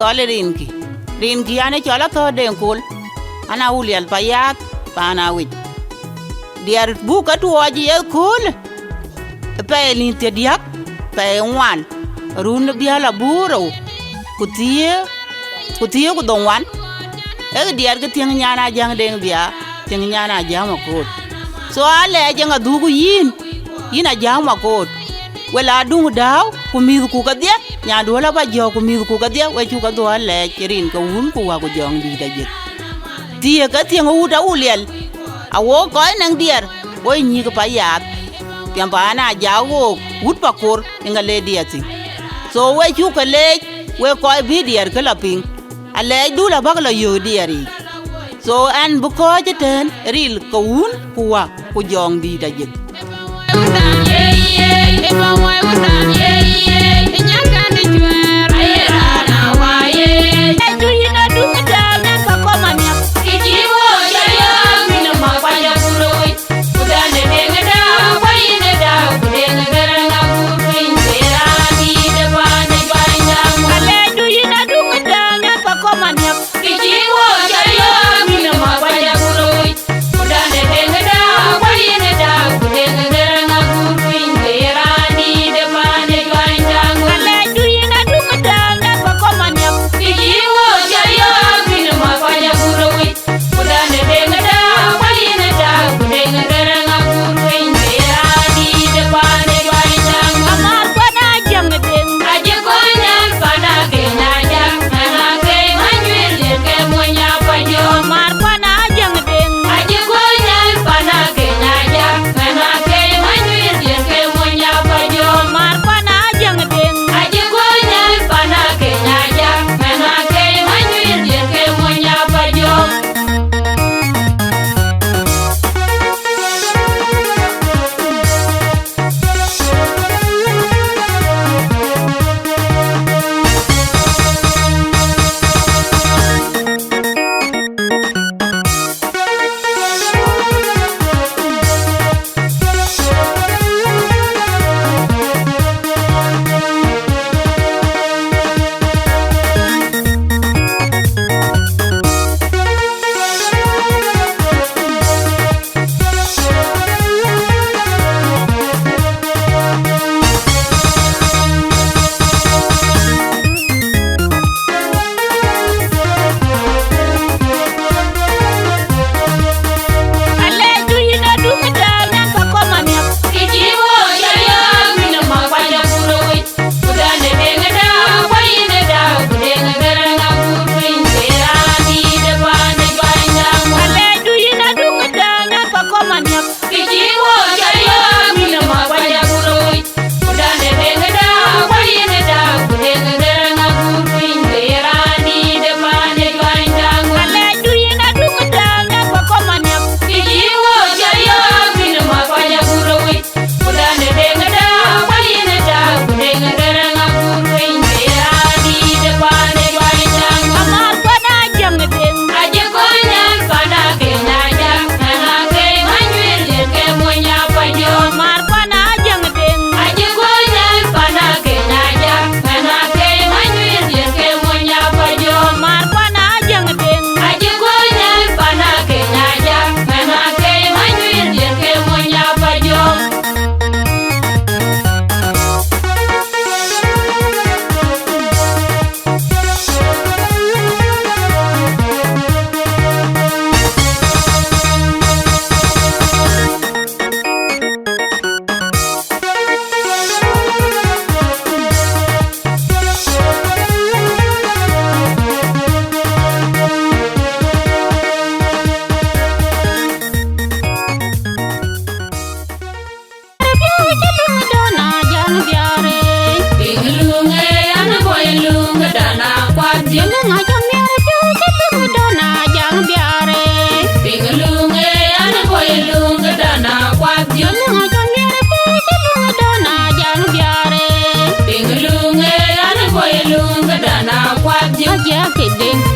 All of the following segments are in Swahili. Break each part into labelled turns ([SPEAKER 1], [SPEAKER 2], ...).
[SPEAKER 1] Tole rinki ane chola to denkul ana Awulian payat pana wit diar buka tuwaji e kul pe linte diak pe wan run biala buro kutie ku donwan e diar ke tiang nyana jang deng bia tiang nyana jang makot so ale jang adugu yin a jang makot wala dung daw ku mi ku ka dia nya do la ba jo ku mi ku ka dia we chu ka do le rin ka un ku wa ku jong di da jit tie ka tiang u da Awulian a wo ko nang diar wo ni ka payat tiang pa na ja wo ut Pakot nga le dia ti so we chu ka le we ko bi diar ka la ping a le du la ba la yo diari so an bu ko jeten ril ka un ku wa ku jong di da jit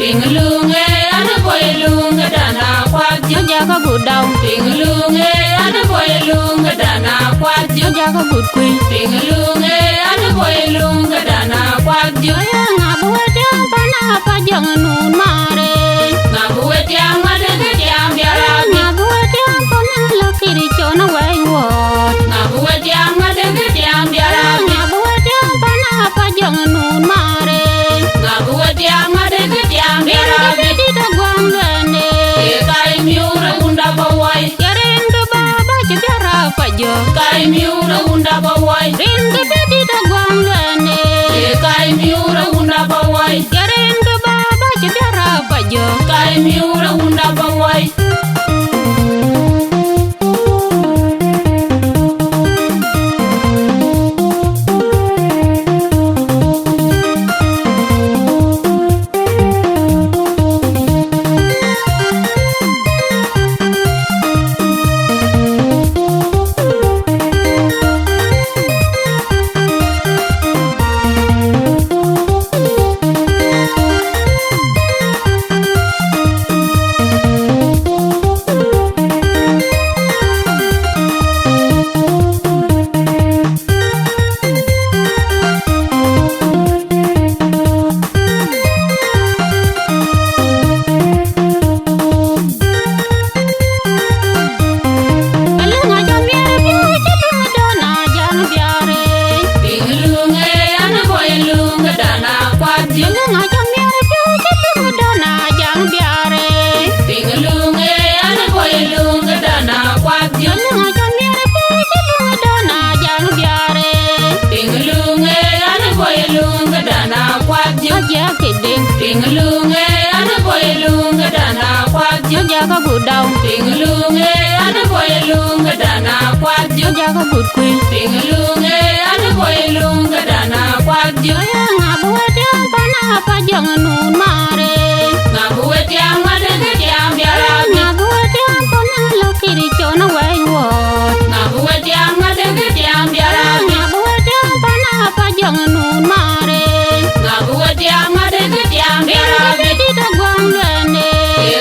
[SPEAKER 2] Pinglunge ana boy lunga dana kwat jaga budau pinglunge ana boy lunga dana kwat jaga budkui pinglunge ana boy lunga dana kwat jaga ngabu jang pana tiang ade ke tiang biara
[SPEAKER 3] Bedi da gwang lene
[SPEAKER 2] kai miura unda bawai
[SPEAKER 3] Yaren da baba biara pajo
[SPEAKER 2] kai miura unda bawai
[SPEAKER 3] Ringa bedi da gwang lene
[SPEAKER 2] kai miura unda bawai
[SPEAKER 3] Yaren da baba biara pajo
[SPEAKER 2] kai miura unda bawai
[SPEAKER 3] Alunga jamia biu chilunga dona jang biare
[SPEAKER 2] Pinglunge ana boy lunga dana kwati
[SPEAKER 3] Alunga jamia biu chilunga dona jang biare
[SPEAKER 2] Pinglunge ana boy lunga dana kwati
[SPEAKER 3] Alunga jamia biu chilunga dona jang biare
[SPEAKER 2] Pinglunge ana boy lunga dana kwati
[SPEAKER 3] Aja kedeng
[SPEAKER 2] Pinglunge ana boy lunga dana kwati
[SPEAKER 3] Aja ka gudau
[SPEAKER 2] Pinglunge ana boy lunga dana kwati
[SPEAKER 3] Aja ka gudkui
[SPEAKER 2] Pinglunge ana boy lunga dana kwati
[SPEAKER 3] Ayang abuat yang pana apa jangan nun mare
[SPEAKER 2] Ngabuet yang ada ke tiang biara
[SPEAKER 3] Ngabuat yang pana laki di cona waywot
[SPEAKER 2] Ngabuet yang ada ke tiang biara
[SPEAKER 3] Ngabuat yang pana apa jangan nun mare
[SPEAKER 2] Ngabuet yang ada ke tiang biara
[SPEAKER 3] Bedi da gwang lene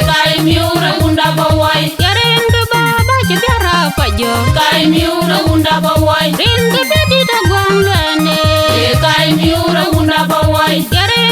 [SPEAKER 2] kai miura unda bawai
[SPEAKER 3] Yaren da baba biara pajo
[SPEAKER 2] kai miura unda bawai
[SPEAKER 3] Ringa bedi da gwang lene
[SPEAKER 2] kai miura unda bawai
[SPEAKER 3] Yaren